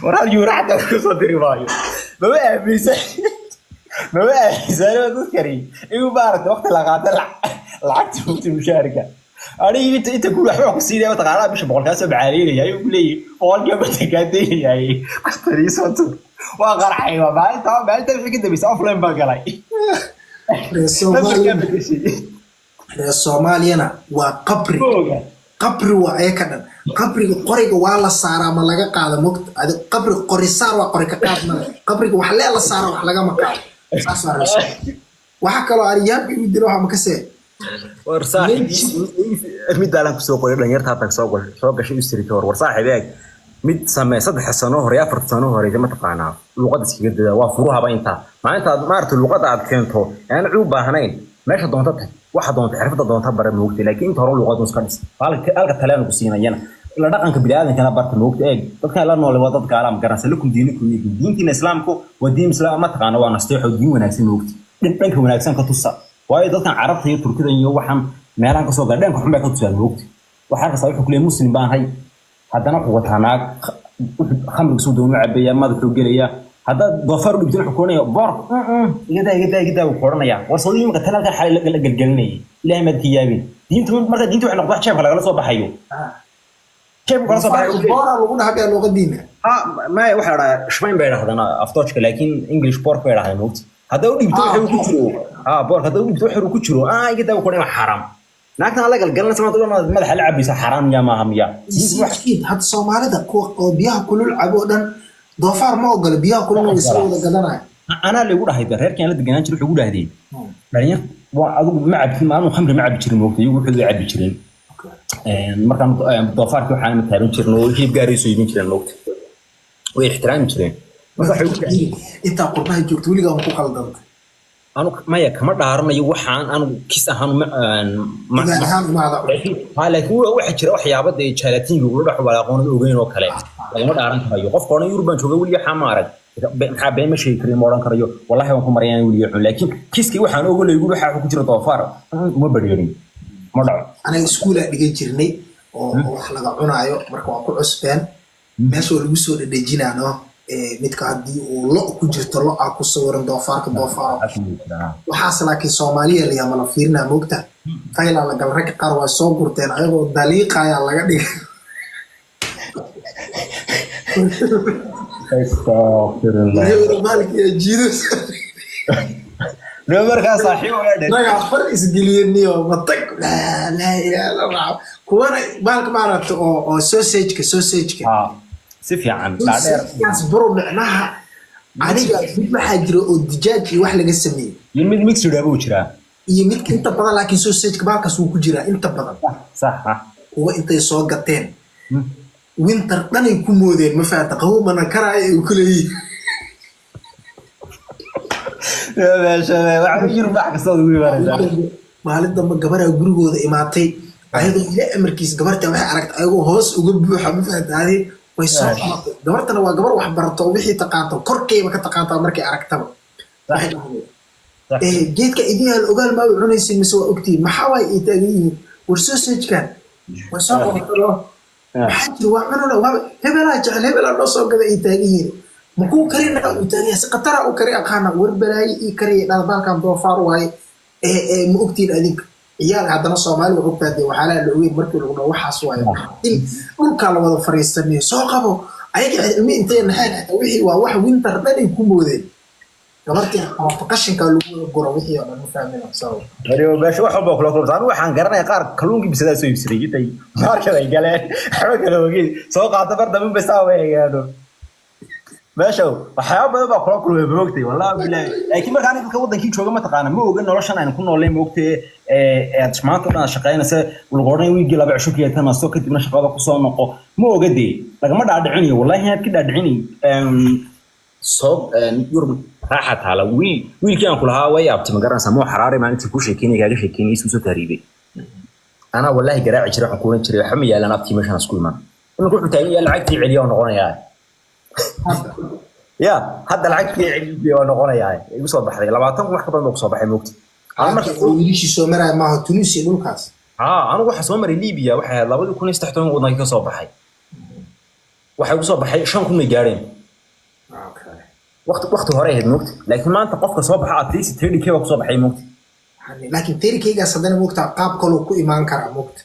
ورا اليورو حتى كسر دريبايو ما بقى زي ما تذكري إيه بارد وقت لعقت وقت المشاركة أنا أنت كل واحد وقصيدة وتقارب مش بقول كاسب عليه يا يقولي فوق جنب تكادي يا كستري صوت وأقرأ حيوان ما أنت في كده بيسافر لين بقلاي Soomaaliyana waa qabri waa ayaga dhan qabriga qoriga waa la saaraa ma laga qaado mogta qabri qori saar waa qori ka qaad ma qabriga wax la saaraa wax laga ma qaado saas waa raso waxa kale oo ariyaab uu diro waxa ma ka see war saaxiib mid daalan ku soo qoray dhalinyarta tag soo gashay istirika war saaxiibeeg mid samee 3 sano hore 4 sano hore ma taqaanaa luqad iskiga waa furuhaba inta maanta maartu luqad aad keento aan u baahnayn meesha doonta waxa doonta xirfada doonta bare moogtay laakiin inta hore luqad iska dhis halka talaan ku siinayana la dhaqanka bini'aadamka barta moogtay dadka la nool waa dadka alam garansa lakum diinikum diintina islaamku waa diin islaam ma taqaana waa nasteexo diin wanaagsan moogtay dhanka wanaagsan ka tusa waayo dadkan carabta iyo turkida iyo waxan meelaan ka soo gaadhaan ku xumay ka tusaan moogtay waxa ka soo kulay muslim baan hay haddana ku wataanaag khamriga soo doonay cabaya madaxu gelaya هذا ضفر بدون حكومة بار يدا وكورنيا وصلي يوم قتلا كان حال الجلجلني لا ما تجيبين دينتو مرة دينتو إحنا قطع شايف على صوب حيو شايف على صوب حيو بار وقولنا حاجة لغة دينة ما واحد شوين بيرا هذا أنا أفتوش لكن إنجليش بارك بيرا هذا موت هذا ودي بتوع حرو كتشرو بارك هذا ودي بتوع حرو كتشرو يدا وكورنيا حرام لكن على الجلنا سمعت له ما الحل عبي حرام يا ما هم يا أكيد هذا الصومالي ده بيها كل العبودن ضفار ما أقول بيها كلنا يسوون الجدنا أنا اللي أقول هيدا غير كان لدى جنان يقول هذه يعني وأقول معب ما أنا خمر معب بشرين وقت يقول كذا عب بشرين ما كان ضفار كل حاجة مثلاً بشرين ويجيب جاري سوي بشرين وقت ويحترم بشرين أنت قربان جوك تقولي قام كوكال ضد أنا ما يكمل دارنا يوحان أنا كيس أهان ما لكن هو واحد شرا وحيا بدي شالتين يقولوا راح ولا قانون أوجين وكله لكن ما دارن كهيو قف قانون يوربان شو قولي حمارك حابين مشي كريم وران كريو والله هو كمريان يقولي لكن كيس كي وحنا أقول يقولوا حاجة كتير طوفار ما بديرين ما دار أنا سكولة دقيقة جرني وحنا قعنا عيو مركب أقول عسبان مسؤول مسؤول الدجينا أنا midkaadii uu lo ku jirto lo ku sawiran doofaarka waxaas laakiin Soomaaliya la yama la fiirna moogta fayla la gal rag qaar waa soo gurteen ayagoo daliiqaya laga dhigay astaghfirullah malki jiidus markaa saaxiibo naga far isgeliyeen matag la ilaha kuwana baalka maaragta oo sausage سيفي عن بعدين ناس برو معناها aniga mid waxa jiro oo dijaaj iyo wax laga sameeyay yimid mix uu jira yimid inta badan laakiin sausage baalkaas uu ku jira inta badan sax oo intay soo gateen winter dhan ay ku moodeen ma faanta qabow mana karaay uu kuleeyay meesha waxa jiro wax ka soo wiibaraysa maalin dambe gabar ay gurigooda imaatay ayadoo ila amarkiis gabarta waxay aragtay ayagoo hoos uga buuxa ma faantaadii way soo qaatay gabartana waa gabar wax barato wixii taqaanto korkeeba ka taqaanto markay aragtaba geedka idiyaal ogaal ma cunaysin mise waa ogtiin maxaa way ay taagan war sausage-kan way soo qaatay maxaa jiro waa cunana waa hebelaa jecel hebelaa noo soo gada ay taagan yihiin makuu karina uu taagan si qatara uu kari aqaana war balaayi ii kariya dhalbaalkan doofaar waaye ma ogtiin adinka iyaga haddana Soomaali wuxuu taagay waxa la ogeey markii lagu dhaw waxaas waayo in dhulka la wada fariisanay soo qabo ayaga ilmi intee naxay wixii waa wax winter dhan ku moodeen gabartii oo qashinka lagu goro wixii oo dhan fahmina soo bariyo baasho wax walba kula kultaan waxaan garanay qaar kalluunki bisada soo ibsiray gitay markay galeen xaba kala wagii soo qaata bardamin basta way eegaado باشا وحياة بقى كلها كلها بوقتي والله بالله لكن ما كان يفكر وضعك شو ما تقانا مو قلنا ولا شنا نكون ولا موقتي أتسمعت أنا شقينا سا والغورين ويجي لبع شو كي أنا سوكت من شقاوة قصة نقو مو قدي لكن ما دععني والله هنا كده دععني صوب يورم راحت على ويل كان كلها ويا بتم قرن سموه حراري ما أنت كوش كيني قاعد كيني سوسو تريبي أنا والله قراء عشرة حكومة شري حمي أنا أبتي مش هنسكول ما أنا كنت تاني لعبتي عليون غنيا يا هذا العقد يعجبني وانا غنيا يوصل بحري لما تم wax badan oo soo baxay moogti marka wiilishi soo maray ma aha Tunisia dhulkaas anu waxa soo maray Liibiya waxa 2016 wadanka soo baxay waxay kusoo baxay 5,000 ay gaareen okay waqti hore ahayd moogta laakiin maanta qofka soo baxa at least 30k baa kusoo baxay moogta laakiin tirikeygaas haddana moogta qaab kaloo ku imaan karaa moogta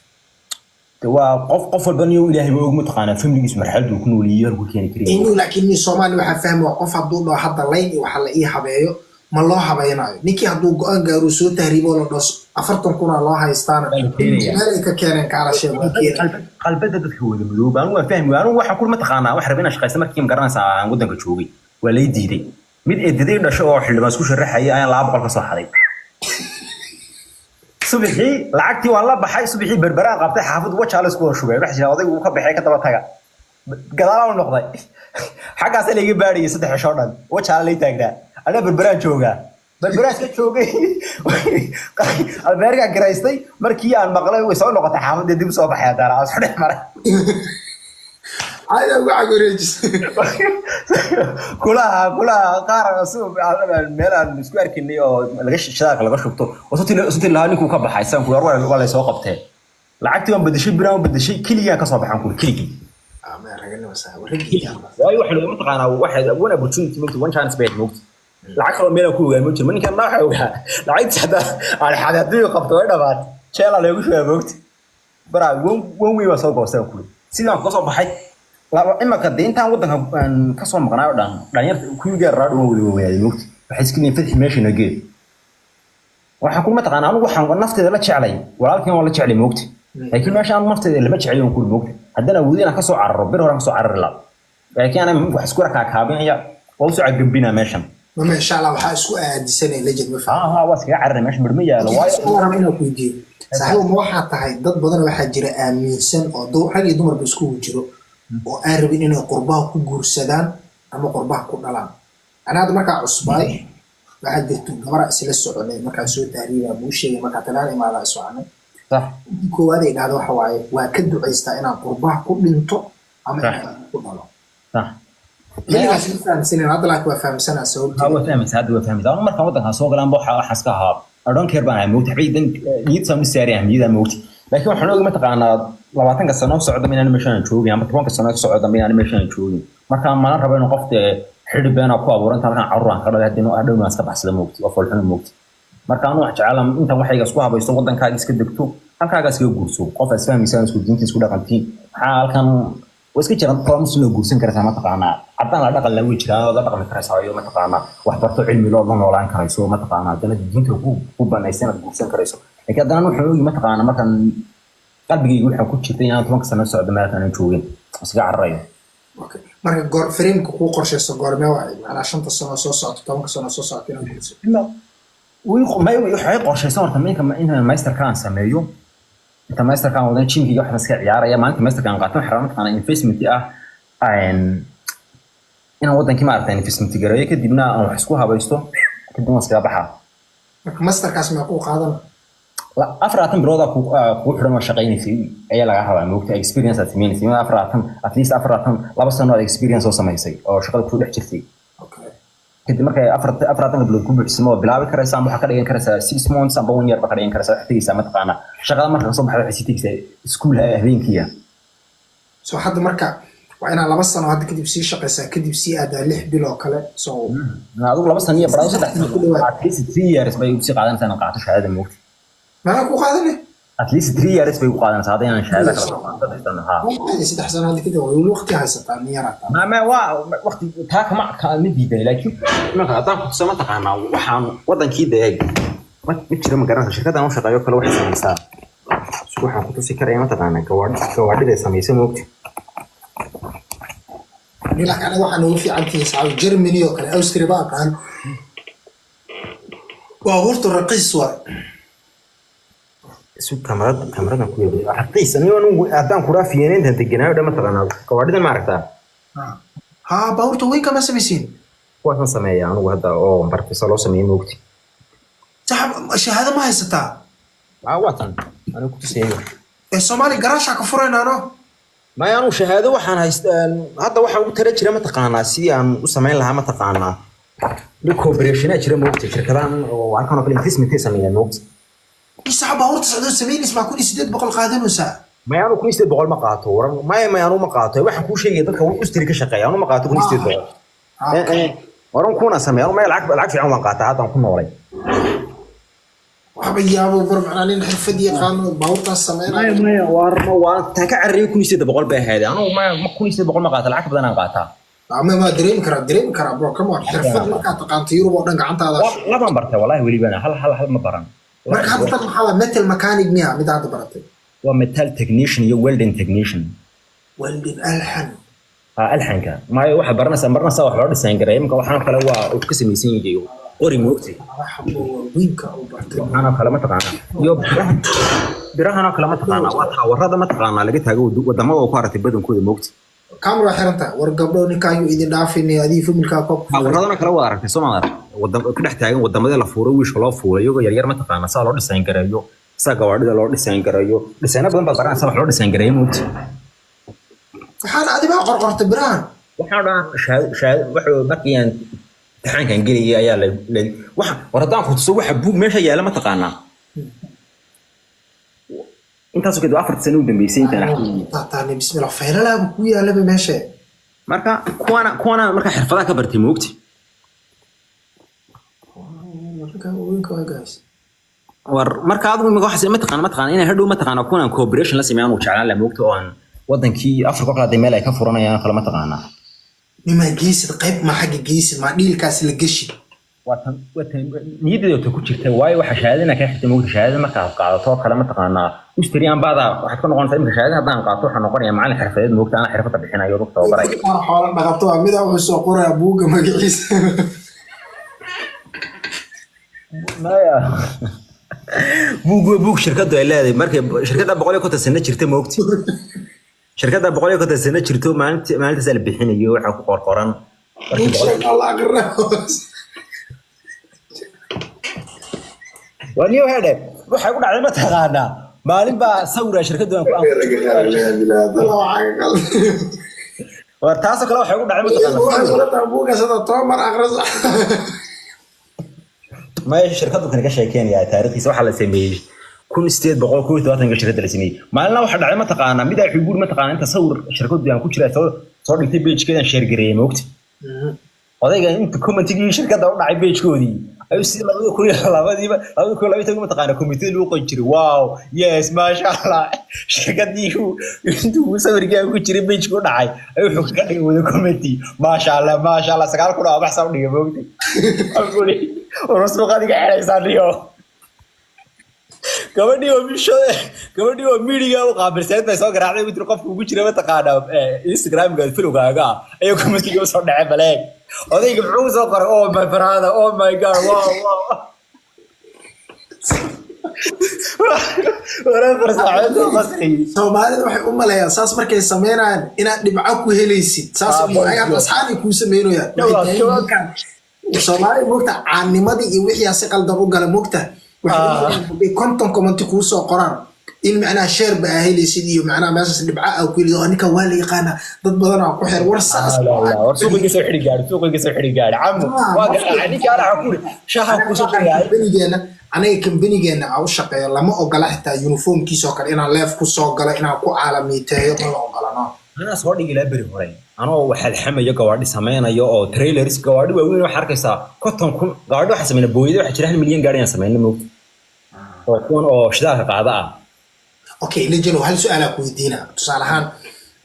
waa qof walba niyo ilaahay baa ugu mataqaanaa familyigiis marxaladdu ku nooliyay halku keeni kariyo inuu laakiin Soomaali waxa fahmo qof hadduu dhaho hadda layn iyo waxa la ii habeeyo ma loo habeeynayo ninkii hadduu go'aan gaaro soo tahriibo la dhos 40 kun loo haystaan meel ka keenan kala sheego qalbada dadka wada madoob anigu waan fahmi anigu waxa ku mataqaanaa wax rabina shaqaysta markii magaranaysa aan wadanka joogay waa lay diiday mid eedaday dhasho oo xildhibaan isku sharaxay ayaan 200 ka soo xaday subaxii lacagtii waan la baxay subaxii berberaan qabtay xaafad wajaale isku shubay wax jira odaygu ka baxay ka daba taga gadaal u noqday xagaas la iga baariyay 3 cisho dhan wajaale lay taagnaa ana berberaan joogaa berberaan ka joogay albeerga garaystay markii aan maqlay way soo noqotay xaafadda dib soo baxay daara aan soo maray ayda waxa goreejis kula qaar soo meel aan isku arkinay oo laga shaqada laga shubto oo soo la ninku ka baxay san ku war soo qabtay lacagtii waan badashay biraan badashay kaliya ka soo baxan ku kaliya ama ragana wasaa warigi way waxa lagu mataqaanaa waxa one opportunity mid one chance bay moogta lacag kale meel ku ogaay ma ninkan ma waxa ogaa lacag saxda aan xadaadii qabto way dhabaad jeela lagu soo moogta bara wan way soo goostay ku sidaan ka soo baxay laba imaka deyntan wadanka ka soo maqnaayo dhalinyarta ku gaar raad oo wada weeyay moogta waxay iska leeyihiin fadhi meesha nageed waxa ku mataqaanaa anigu waxaan nafteeda la jeclay walaalkeen waa la jeclay moogta laakiin meesha aan nafteeda lama jeclay oo ku moogta haddana awoodina ka soo cararo bir hore ka soo carari la laakiin ana wax isku rakaakaabinaya oo soo cagabina meeshan ma sha Allah waxa isku aadisanay lajad ma faa waa iska carari meesha bir ma yaalo waayo aan inuu ku diido saxiib ma waxa tahay dad badan waxa jira aaminsan oo rag iyo dumar isku jiro oo aan rabin inay qurbaha ku guursadaan ama qurbaha ku dhalaan anaad markaa cusbay waxa jirto gabar isla soconay markaa soo taariiba buu sheegay markaa talaan imaada soconay صح كوادي هذا حواي وكدو عيستا إنا قرباه كل انتو أما كل هلا صح يعني عشان فهم سنين هذا لك وفهم سنة سوق هو فهم هذا وفهم هذا عمر كم وقتها سوق لان بوحة حسكها I don't care بقى موت عيدا يتسمى السعري هم يدا موت لكن إحنا نقول مثلا أنا لو عطنك السنة صعدة من أنيميشن نشوف يعني مثلا السنة صعدة من أنيميشن نشوف مرة ما نرى بينه قفت حرب بينه قوة ورنت مثلا عرّان خلاص هدينه هذا الناس كبح سلام موت وفول حنا موت marka aan wax jeclaan inta waxay isku habaysto wadankaaga iska degto halkaaga iska guurso qof isfahameysan isku diinta isku dhaqantiin waxa halkan iska jiran promise loo guursan kartaa ma taqaanaa haddana la dhaqan lagu jiraa la dhaqan karayso ma taqaanaa wax barto cilmi loo noolaan karayso ma taqaanaa haddana diinta ku banaysan aad guursan karayso laakiin haddana wuxuu ogi ma taqaanaa markan qalbigaygu waxa ku jirtay inaan 10 sano socdo meel aan joogin iska cararayo marka goor fariimka ku qorshayso goorma waa ana 5 sano soo socdo 10 sano soo socdo inaan guurso ما يحيي قرشة صار تمين كم إنه ماستر كان سميه أنت ماستر كان وذن شيء كي واحد مسكع عيارة يا ما أنت ماستر كان قاتم حرامك أنا إنفيسمنت عن أنا وذن كي ما أعرف إنفيسمنت جرائي كده بنا أو حسكوها بيستو كده مسكع بحر ماستر كاس معقوق هذا لا أفراتهم برودا كو حرام شقيني في أي لقى هذا موقت إكسبيرينس أتمين في ما أفراتهم أتليست أفراتهم لا بس إنه إكسبيرينس أو سمايسي أو شغل كل حشتي كده مركي أفراد نقبل كوب بسمو بلعب كرسا أم حكر ين كرسا 6 months أم 1 year بكر ين كرسا حتى يسمى تقانا شغال مركي صبح حسيتك سكول أهلين كيا سو حد مركي وأنا لبستنا هذا كده بسي شقة كده بسي هذا لح بلا كله سو أنا أقول لبستنا هي براوس تحت at least 3 years بيوصي قاعدين سنة قاعدة شهادة موت ما أنا كو قاعدني at least 3 years بيوصي قاعدين سنة أنا شهادة كلا ها هذا سيد حسن هذا كده والوقت هاي ستاني يا ما وقت تاك ما كان مدي ده لكن ما كان كنت سمعت عنه وحن وضن كده هيك ما تشتري مقارنة شركة أنا مش هتعيق كل واحد سميسا شو حن كنت سكر أيام تقانا كوارد ده سميسا موت لك أنا واحد نقول في عندي ساعة جرماني وكان أوستري بقى كان وأورط الرقيس سواء سو كاميرا كويس حقيقي أنا أدان كورا فينين ده تجينا ده مثلا كوارد ما عرفته ها باورتو وين كم سميسين وأنا سمعي أنا وهذا أو بركي صلوا سمين وقتي صاحب الشهادة ما هي ستا وطن أنا كنت سيئة الصومالي قراش عكفورين أنا ما يعني شهادة وحنا هذا واحد ترى ما تقانا سي عن وسمعين لها ما تقانا الكوبريشن أجري موقتي شركتان وعارفنا في الانفستمنت سمين موقتي صاحب باورتو سعودي سمين اسمع كل سديد بقول قادم وساعة ما يانو كل يستيد بقول ما قاطه ورا ما يانو ما قاطه واحد كل شيء يدك هو يشتري كشقة أنا ما قاطه كل يستيد بقول ورا كونا سمي أنا ما العكس في عمان قاطه هذا كنا وراي وحبيابو بربعنا لين حرفدي قانون باورتا السمينا ما ورا تكعري كل يستيد بقول به هذا أنا ما كل يستيد بقول ما قاطه العكس بدنا قاطه ما دريم كرا برو كمان حرفد مركا تقانتي يورو ودن غعنتا هذا لا ما برته والله ولي بنا هل ما برن marka hadda maxaa metal mechanic miya mid aad baratay waa metal technician iyo welding technician welding alxan alxanka ma waxa barnasa wax loo dhisaan garay imka waxaan kale waa uu ka sameeysan yahay qori moogtay winka oo bartay waxaan kale ma taqaana iyo birahana kale ma taqaana waa warada ma taqaana laga taago wadamada oo ku aragtay badankooda moogtay kamera xiranta war gabdho ninkayo idin dhaafin adii familka koob waradana kale waa aragtay Soomaaliya wadam ka dhex taagan wadamada la fuuray wiish loo fuuray iyaga yar ma taqaana saa loo dhisaan garayo saa gawaadhida loo dhisaan garayo dhisaana badan baa baran saa wax loo dhisaan garayo moogtay waxaan adiba qorqorta biraan waxaan wuxuu markii taxankan geliyay ayaa la waxa waradaan ku soo waxa buug meesha yaala ma taqaana intaas oo kale 4 sano u dambeysay intaan taani bismillah feerala ku yaala meesha marka kuwana marka xirfadaha ka bartay moogtay war marka aad ugu waxay ma taqaan inay hadhow ma taqaan kuwan cooperation la sameeyaan oo jeclaan la moogto oo aan wadankii Afrika kala meel ay ka furanayaan kala ma taqaana nima geesid qayb ma xagga geesid ma dhiilkaas la gashi watan niyadda ku jirta way waxa shahaadina ka xigtay moogto shahaadada marka aad qaadato kala ma taqaana istiriyaan baada waxa ka noqonaysa in shahaadada hadaan qaato waxa noqonaya macallin xirfadeed moogto aan xirfada bixinayo dadka oo baray xoolo dhaqato mid ah wuxuu soo qoray buuga magaciisa maya buug shirkadu ay leedahay markay shirkada 150 sano jirtay moogti shirkada 150 sano jirto maalinta sal bixinayo waxa ku qorqoran Allah aqra waniyo hada waxa ku dhacday ma taqaana maalin baa sawira shirkadu aan ku war taas kale waxa ku dhacday ma taqaana buuga sida toomar aqras ما شركته كان كشيكين يا تاريخي waxa la sameeyay 1870 shirkada la sameeyay maalna waxa dhacay ma taqaana mid ay xubuur ma taqaana inta sawir shirkadu aan ku jira soo dhigtay page-keedan share gareeyay moogti odayga inta comment-igi shirkada u dhacay page-koodii ayuu si labadiiba ma taqaana committee loo qoyn jiray wow yes ma sha Allah shirkadii intuu sawirkiisa ku jiray page-ku dhacay ayuu wuxuu ka dhigay wada committee ma sha Allah sagaal ku dhawax soo dhigay moogti aquli ورسمو قادي قاعد يساليو gabadhii oo media u qaabilsan bay soo garaacday mid qofku ugu jiray ma taqaana Instagram gaad filowgaaga ayuu comment-kiga soo dhacay baleeg odayga wuxuu soo qoray oh my brother oh my god wow wala farsaxad qasri Soomaalida waxay u maleeyaan saas markay sameeyaan inaad dhibco ku helaysid saas ay asxaabi ku sameeyaan Soomaali moogta caanimadii iyo wixii si qaldan u gala moogta waxay konton comment ku soo qoraan in macna share ba helaysid iyo macna meesha dhibca ah ku leeyahay ninka waa la yaqaan dad badan oo ku xir war saas war suuqiga soo xiri gaar camu waa gaari kala xukuri shaha ku soo xiriyay banigeena anaga kambanigeena aan u shaqeeyo lama ogola xitaa uniformkiisa oo kale inaan leef ku soo galo inaan ku caalamiiteeyo ma ogolano أنا صار لي جلاب بريهورين أنا واحد حمى يجوارد سمعنا يا أو تريلرز جوارد وين وحركة سا كتهم كون جوارد واحد سمعنا بويد واحد شرح المليون جارين سمعنا موت أو كون أو شذاك قاعدة أوكي لجلو هل سؤالك ودينا تصالحان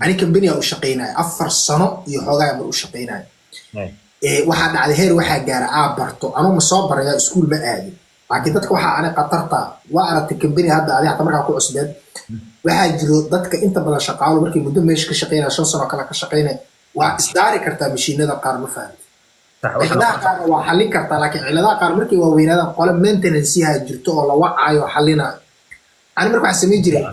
أنا كمبني أو شقينا أفر سنة يحوجا أو شقينا واحد على هير واحد جار عبرتو أنا مصابر يا سكول بقالي لكن تذكر واحد أنا قطرت وأردت كمبني هذا عليه اعتبرها كل أسباب waxaa jiro dadka inta badan shaqaalo markay muddo meesha ka shaqeynaa 5 sano kala ka shaqeynaa waa isdaari kartaa mashiinada qaar ma fahamtay ciladaha qaar waa xallin kartaa laakiin ciladaha qaar markay waa weynaadaan qolo maintenance ha jirto oo la wacayo xallinayo ani markaa sameey jiray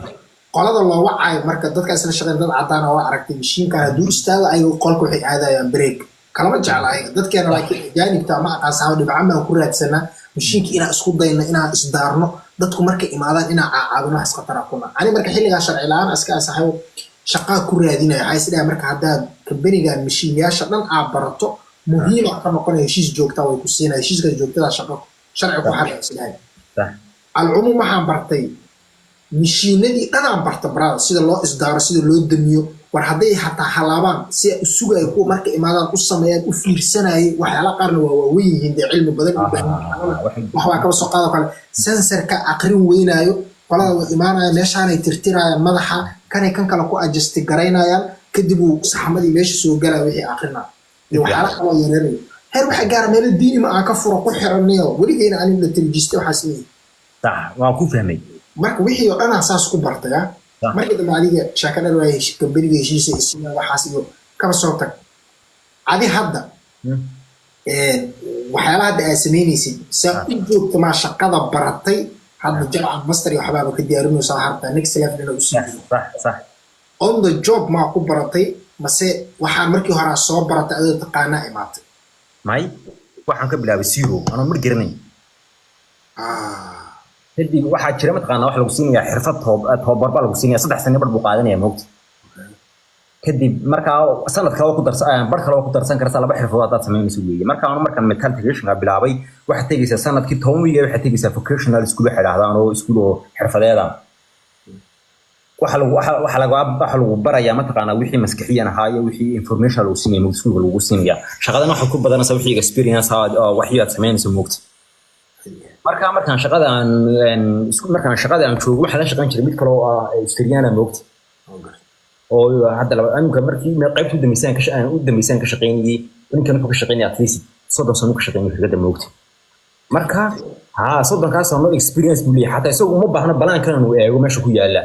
qolada loo wacayo marka dadka isla shaqeyn dad cadaan oo aragtay mashiinka hadduu istaago ay qolka waxay aadayaan break kalama jeclahay dadkeena laakiin jaanibta ma aqaasaaw dhibca ma ku raadsanaa mashiinka inaan isku dayno inaan isdaarno dadku markay imaadaan inaan caawino wax khatar ah kuna ani marka xilliga sharci la'aan aska asaxay shaqo ku raadinaya waxay sidoo marka hadda kambaniga mashiinyaasha dhan aad barato muhiim ah ka noqonaya heshiis joogta way ku siinayaan heshiiska joogtada shaqo sharci ku xalaysiinay al umum waxaan bartay mishiinadii dhanaan barta brada sida loo isdaaro sida loo damiyo war hadday xataa halaabaan si ay sugaya kuwa marka imaadaan u sameeyaan u fiirsanayay waxyaala qaarna waa waaweyn yihiin dee cilmi badan u baahan waxbaa kaba soo qaado kale sensorka aqrin weynaayo qolada waa imaanaya meeshaanay tirtirayaan madaxa kanay kan kale ku adjust garaynayaan kadib uu saxamadii meesha soo galaya wixii aqrinaa iyo waxyaala kaloo yareerayo heer waxa gaara meel diini ma aan ka furo ku xiranayo weligeena aan la tirjistay waxaas leeyahay صح waan ku fahmay marka wixii oo dhan asaas ku bartay marka dambe adiga shaakadar waa kambaniga heshiisa isina waxaas iyo kaba soo tag adi hadda waxyaalaha hadda aad samaynaysid saa u joogta maa shaqada baratay hadda jamca master iyo waxbaaba ka diyaarinaysaa harta next level inaa u sii صح on the job maa ku baratay mase waxaan markii hore soo baratay adoo taqaanaa imaatay may waxaan ka bilaabay zero anoo mar garanay kadib waxaa jira mataqaanaa wax lagu siinayaa xirfad tababar baa lagu siinayaa 3 sano bar buu qaadanaya moogta kadib markaa sanad kale ku darsan bar kale ku darsan kartaa laba xirfadood aad sameynayso weeye markaan metal technician ka bilaabay waxa tagaysa sanadkii 10 wiiga waxa tagaysa vocational school xidhaahdaan oo iskuul oo xirfadeeda waxa lagu barayaa mataqaanaa wixii maskaxiyan ahaa iyo wixii information lagu siinayo iskuulka lagu siinayaa shaqadan waxa ku badanaysa wixii experience waxii aad sameynayso moogta markaan shaqada aan joogo waxa la shaqeyn jiray mid kale oo Australian moogta oo hadda aniga markii qaybtu dambeysaan ka shaqeynayay ninkan ku shaqeynay at least 30 sano ka shaqeynay shirkadda moogta marka 30 ka sano experience buu leeyahay hatta isagu uma baahna balaankan inuu eego meesha ku yaala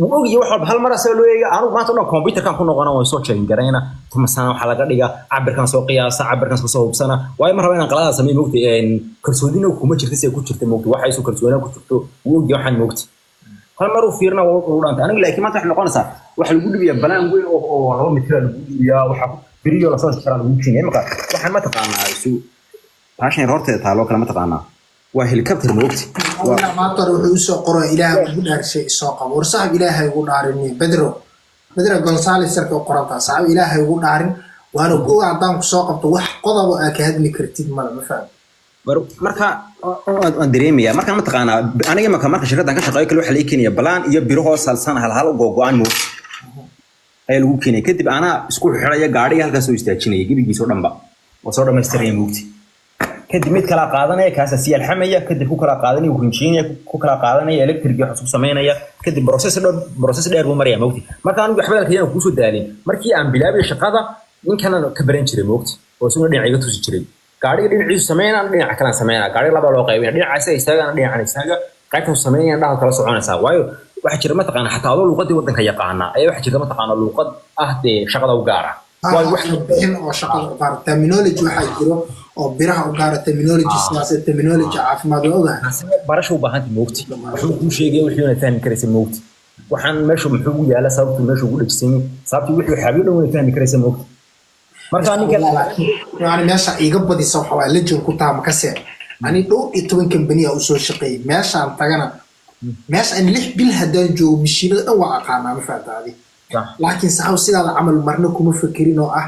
uu ogiyo waxa hal mar asoo loo eega anigu maanta oo computer-kan ku noqonaa way soo check garayna tumasana waxa laga dhigaa cabirkan soo qiyaasa cabirkan soo hubsana way mar raba inaan qalada sameeyo moogta kalsoonina kuma jirto si ay ku jirto moogta waxa ay soo kalsoonina ku jirto uu ogiyo waxaan moogta hal mar uu fiirna uu dhaantay aniga laakiin maanta wax noqonaysa waxa lagu dhibiyaa balaan weyn oo 2 mitir lagu dhibiyaa waxa biriyo la soo xiraa lagu jiinay marka waxaan ma taqaanaa isu baashan horteeda taalo kala ma taqaanaa waa helicopter moogta waa maator wuxuu soo qoray ilaahay ugu dhaarshay soo qabo war saaxib ilaahay ugu dhaarin Pedro Gonzalez sarka qoranta saaxib ilaahay ugu dhaarin waana ku aadaan ku soo qabto wax qodob ah ka hadli kartid ma faham marka aan dareemaya marka ma taqaanaa aniga marka shirkaddan ka shaqeeyo kale waxa la keenaya balaan iyo biro hoos salsan hal go'aan moogta ay lagu keenay kadib ana isku xiraya gaariga halkaas soo istaajinaya gibigiisa oo dhanba oo soo dhameystiraya moogta kadib mid kala qaadanaya kaas si alxamaya kadib ku kala qaadanaya kunjiinaya ku kala qaadanaya electric iyo xusub sameynaya kadib process dheer buu maraya moogti marka anigu waxba kale ku soo daalin markii aan bilaabay shaqada ninkan ka baran jiray moogti oo soo dhinaciga tusi jiray gaariga dhinaciisa sameeyaan dhinaca kale sameeyaan gaariga laba loo qaybin dhinaca isaaga qaybta sameeyaan dhaha kala soconaysa waayo waxa jira mataqaana xataa adoo luqadii wadanka yaqaana ayaa waxa jira mataqaana luqad shaqada u gaara waayo wax bixin oo shaqada u gaara terminology waxa jiro oo biraha u gaara terminology siyaasad terminology caafimaad oo ogahay barasho u baahan moogti wuxuu ku sheegay wixii uu fahmi karaysa moogti waxaan meesha muxuu u yaala sababtu meesha ugu dhigsan sababtu wixii xabiib uu fahmi karaysa moogti marka aniga yani meesha iga badisa waxa waa legend ku taama ka see ani dhow 12 company oo soo shaqeeyay meeshaan tagana meesha in 6 bil hadaan joogo mishiinada dhan waa aqaanaa ma faataadi laakiin saxaw sidaada camal marna kuma fikirin oo ah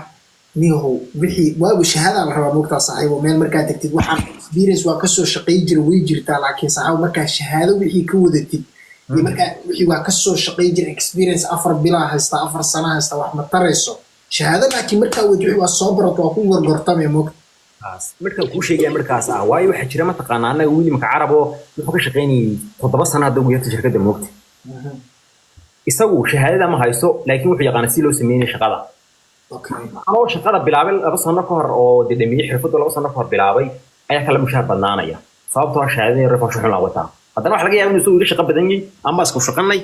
niyahow wixii waa shahaada la rabaa moogtaa saaxiibo meel markaa tagtid waxaan experience waa kasoo shaqeyn jiray way jirtaa laakiin saxaw markaa shahaado wixii ka wadatid iyo markaa wixii waa kasoo shaqeyn jiray experience 4 bilaa haysta 4 sano haysta wax ma tarayso shahaado laakiin markaa wixii waa soo barato waa ku gorgortamay moogta marka ku sheegay markaas waayo waxa jira ma taqaanaa anaga wiil marka carabo wuxuu ka shaqeynay 7 sano hadda ugu yarta shirkadda moogta isagu shahaadada ma haysto laakiin wuxuu yaqaan si loo sameeyo shaqada anoo shaqada bilaabay 2 sano ka hor oo dhimiyay xirfadda 2 sano ka hor bilaabay ayaa kala mushaar badnaanaya sababtoo ah shahaadada refaasho xun la wataa haddana waxa laga yaabaa inuu soo iga shaqo badan yahay ama isku shaqanay